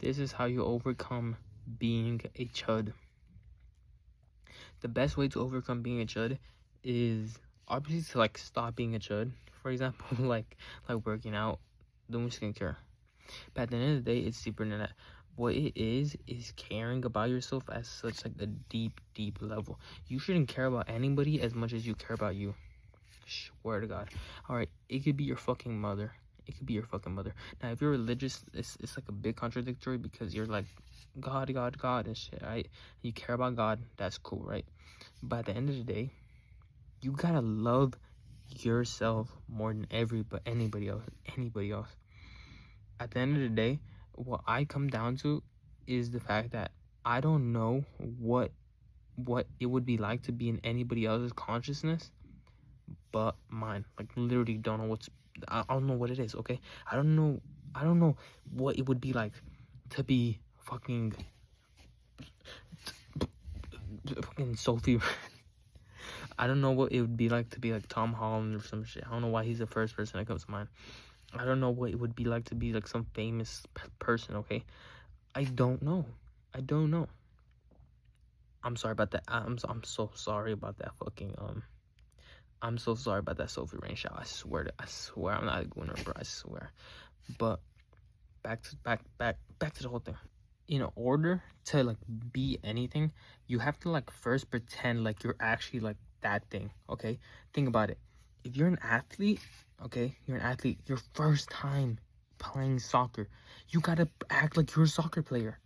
This is how you overcome being a chud. The best way to overcome being a chud is obviously to like stop being a chud. For example, like working out, doing skincare. But at the end of the day, it's deeper than that. What it is caring about yourself at such like a deep level. You shouldn't care about anybody as much as you care about you. Swear to God. Alright, it could be your fucking mother. It could be your fucking mother. Now, if you're religious, it's like a bit contradictory because you're like, God and shit, right? You care about God, that's cool, right? But at the end of the day, you gotta love yourself more than anybody else. At the end of the day, what I come down to is the fact that I don't know what it would be like to be in anybody else's consciousness but mine. Like, literally don't know I don't know what it is, okay? I don't know what it would be like to be fucking Sophie. I don't know what it would be like to be like Tom Holland or some shit. I don't know why he's the first person that comes to mind. I don't know what it would be like to be like some famous person, okay? I don't know. I'm sorry about that. I'm so sorry about that fucking I'm so sorry about that Sophie Rain shout. I swear I'm not going to, bro. I swear. But back to the whole thing. In order to like be anything, you have to like first pretend like you're actually like that thing. Okay, think about it. If you're an athlete, okay, your first time playing soccer, you gotta act like you're a soccer player.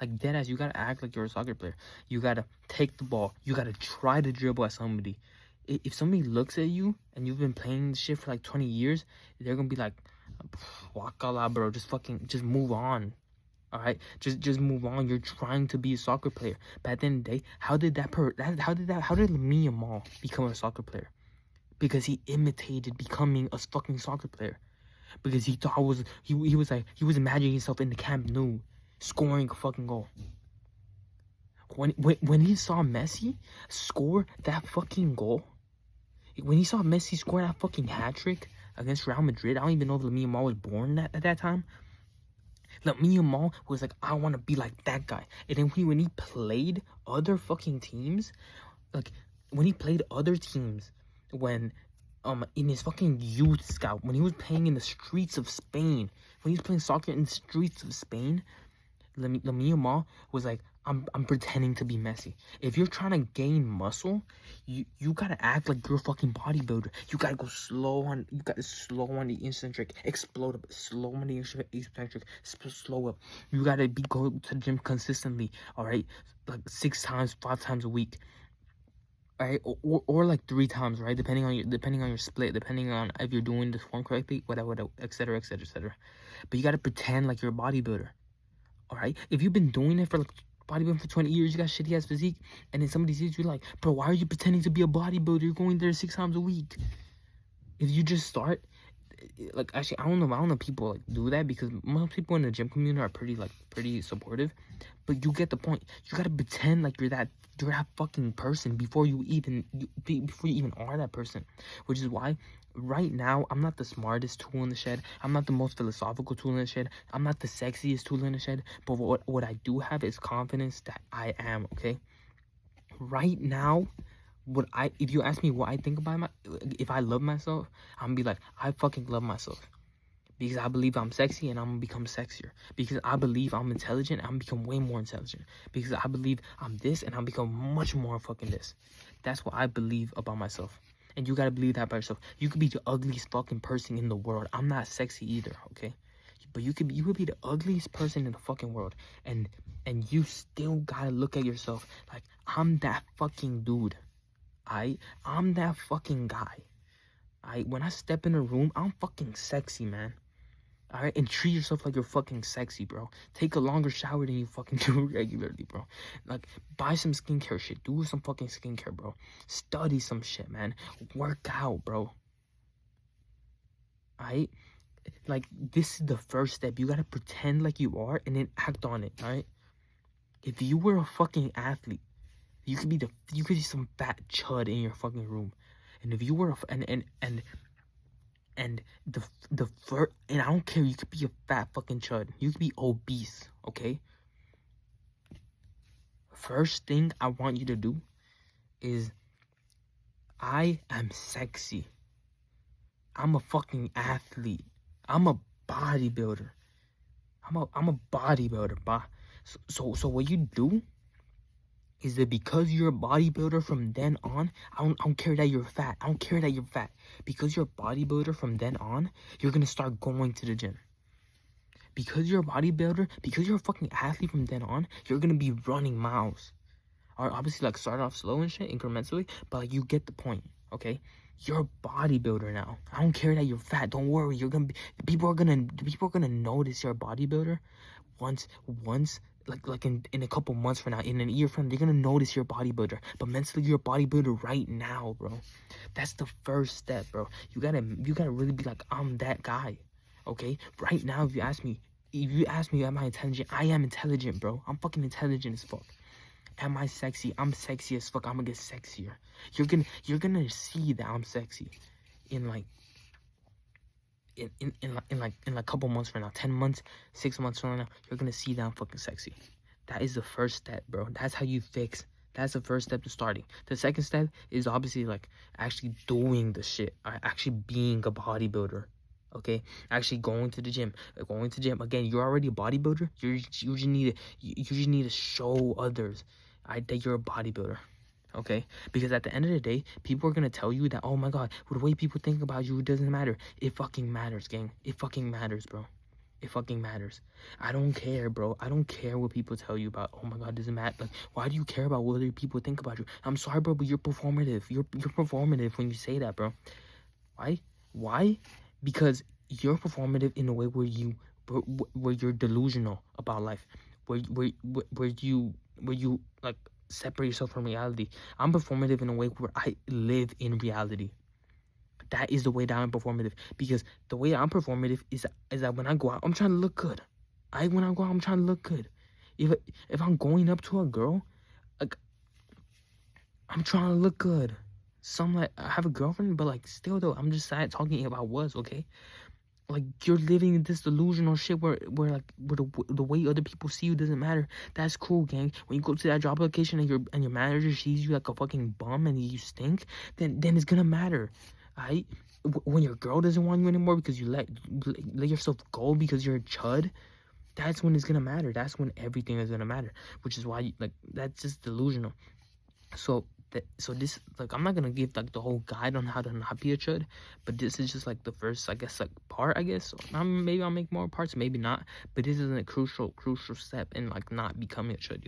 Like, deadass, you gotta act like you're a soccer player. You gotta take the ball. You gotta try to dribble at somebody. If somebody looks at you and you've been playing this shit for like 20 years, they're gonna be like, Wakala, bro, just move on. All right, just move on. You're trying to be a soccer player, but at the end of the day, how did Lamine Yamal become a soccer player? Because he imitated becoming a fucking soccer player. Because he thought he was imagining himself in the Camp Nou, scoring a fucking goal. When he saw Messi score that fucking goal, when he saw Messi score that fucking hat trick against Real Madrid, I don't even know if Lamine Yamal was born at that time. Lamine Yamal was like, I want to be like that guy. And then when he played other fucking teams, like when he played other teams, when in his fucking youth scout, when he was playing in the streets of Spain, when he was playing soccer in the streets of Spain, Lamine Yamal was like, I'm pretending to be Messi. If you're trying to gain muscle, you gotta act like you're a fucking bodybuilder. You gotta go slow on the eccentric, explode up, slow on the eccentric, slow up. You gotta go to the gym consistently, all right, like 6 times, 5 times a week. All right, or like 3 times, right? Depending on your split, depending on if you're doing this form correctly, whatever, etc. But you gotta pretend like you're a bodybuilder. All right, if you've been doing it for like bodybuilding for 20 years, you got shitty ass physique, and then somebody sees you like, bro, why are you pretending to be a bodybuilder? You're going there 6 times a week. If you just start, like, actually, I don't know people like do that, because most people in the gym community are pretty supportive, but you get the point. You gotta pretend like you're that fucking person before you even are that person, which is why right now I'm not the smartest tool in the shed. I'm not the most philosophical tool in the shed. I'm not the sexiest tool in the shed. But what I do have is confidence that I am, okay? Right now, if you ask me what I think about if I love myself, I'm gonna be like, I fucking love myself. Because I believe I'm sexy and I'm gonna become sexier. Because I believe I'm intelligent and I'm gonna become way more intelligent. Because I believe I'm this and I'll become much more fucking this. That's what I believe about myself. And you gotta believe that by yourself. You could be the ugliest fucking person in the world. I'm not sexy either, okay? But you could be the ugliest person in the fucking world. And you still gotta look at yourself like, I'm that fucking dude. I'm that fucking guy. When I step in a room, I'm fucking sexy, man. Alright, and treat yourself like you're fucking sexy, bro. Take a longer shower than you fucking do regularly, bro. Like, buy some skincare shit. Do some fucking skincare, bro. Study some shit, man. Work out, bro. Alright? Like, this is the first step. You gotta pretend like you are and then act on it, alright? If you were a fucking athlete, you could be some fat chud in your fucking room. And if you were and And the first, and I don't care, you could be a fat fucking chud, you could be obese, okay? First thing I want you to do is, I am sexy. I'm a fucking athlete. I'm a bodybuilder. I'm a bodybuilder. So what you do is that because you're a bodybuilder from then on, I don't care that you're fat. I don't care that you're fat. Because you're a bodybuilder from then on, you're gonna start going to the gym. Because you're a bodybuilder, because you're a fucking athlete from then on, you're gonna be running miles. Or obviously, like, start off slow and shit, incrementally, but like, you get the point, okay? You're a bodybuilder now. I don't care that you're fat. Don't worry. You're gonna be, people are gonna notice you're a bodybuilder once like in a couple months from now, in a year from now, they're gonna notice you're a bodybuilder. But mentally, you're a bodybuilder right now, bro. That's the first step, bro. You gotta really be like, I'm that guy, okay? Right now, if you ask me, am I intelligent? I am intelligent, bro. I'm fucking intelligent as fuck. Am I sexy? I'm sexy as fuck. I'm gonna get sexier. You're gonna see that I'm sexy in like in a couple months from now, 10 months, 6 months from now. You're gonna see that I'm fucking sexy. That is the first step, bro. That's how you fix. That's the first step to starting. The second step is obviously like actually doing the shit. Actually being a bodybuilder. Okay, actually going to the gym. Again. You're already a bodybuilder. You just need to show others that you're a bodybuilder. Okay, because at the end of the day, people are gonna tell you that, oh my god, the way people think about you, it doesn't matter. It fucking matters, gang. It fucking matters, bro. It fucking matters. I don't care, bro. I don't care what people tell you about. Oh my god, doesn't matter. Like, why do you care about what other people think about you? I'm sorry, bro, but you're performative. You're performative when you say that, bro. Why? Because you're performative in a way where you're delusional about life, where you like separate yourself from reality. I'm performative in a way where I live in reality. That is the way that I'm performative. Because the way I'm performative is that when I go out, I'm trying to look good. When I go out, I'm trying to look good. If I'm going up to a girl, like, I'm trying to look good. Some, like, I have a girlfriend, but like, still though, I'm just talking about was, okay? Like, you're living in this delusional shit where the way other people see you doesn't matter. That's cool, gang. When you go to that job application and your manager sees you like a fucking bum and you stink, then it's gonna matter, alright? When your girl doesn't want you anymore because you let yourself go because you're a chud, that's when it's gonna matter. That's when everything is gonna matter. Which is why that's just delusional. So this, like, I'm not gonna give like the whole guide on how to not be a chud, but this is just like the first, I guess, like part, I guess. Maybe I'll make more parts, maybe not, but this is a crucial step in like not becoming a chud.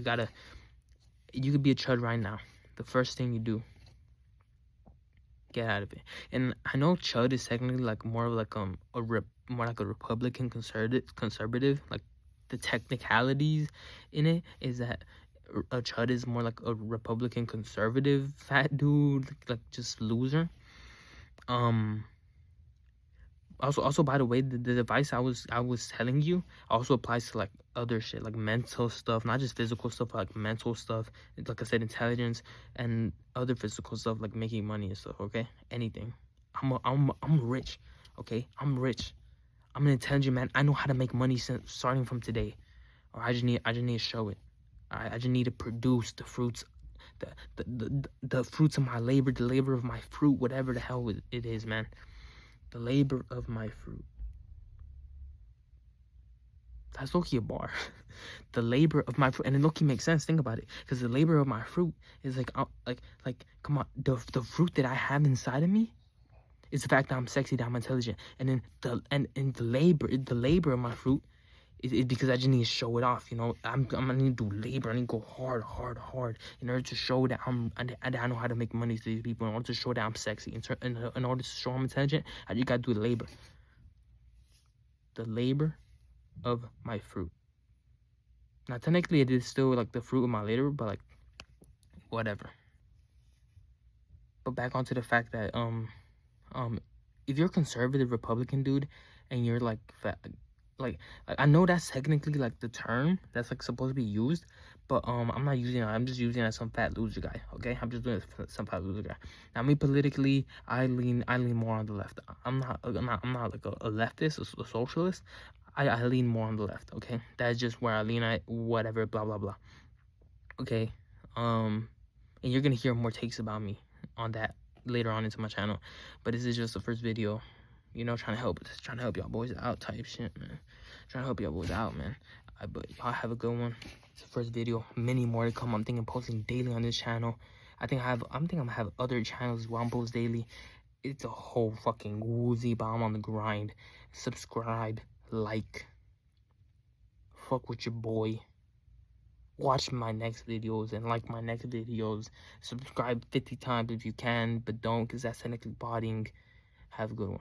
You could be a chud right now. The first thing you do, get out of it. And I know chud is technically like more of like more like a Republican conservative. Like, the technicalities in it is that a chud is more like a Republican conservative fat dude, like just loser. Also, by the way, the advice I was telling you also applies to like other shit, like mental stuff, not just physical stuff, but like mental stuff. Like I said, intelligence and other physical stuff, like making money and stuff. Okay, anything. I'm rich. Okay, I'm rich. I'm an intelligent man. I know how to make money starting from today. Or I just need to show it. I just need to produce the fruits, the fruits of my labor, the labor of my fruit, whatever the hell it is, man. The labor of my fruit. That's low-key a bar. The labor of my fruit, and it low-key makes sense. Think about it, because the labor of my fruit is like come on, the fruit that I have inside of me is the fact that I'm sexy, that I'm intelligent, and then the labor of my fruit is because I just need to show it off. You know, I'm gonna need to do labor. I need to go hard in order to show that I know how to make money to these people. In order to show that I'm sexy, in order to show I'm intelligent, I just gotta do the labor. The labor of my fruit. Now, technically, it is still like the fruit of my labor, but like, whatever. But back onto the fact that if you're a conservative Republican dude and you're like fat, like I know that's technically like the term that's like supposed to be used, but I'm not using it. I'm just using it as some fat loser guy. Okay, I'm just doing it as some fat loser guy. Now me politically, I lean more on the left. I'm not like a leftist, a socialist. I lean more on the left. Okay, that's just where I lean at. Whatever, blah blah blah. Okay, and you're gonna hear more takes about me on that later on into my channel, but this is just the first video, you know, trying to help y'all boys out type shit, man. Trying to help y'all boys out, man. But y'all have a good one. It's the first video, many more to come. I'm thinking posting daily on this channel. I'm thinking I'm gonna have other channels as well. I'm post daily. It's a whole fucking woozy, but I'm on the grind. Subscribe, like, fuck with your boy. Watch my next videos and like my next videos. Subscribe 50 times if you can, but don't, because that's technically botting. Have a good one.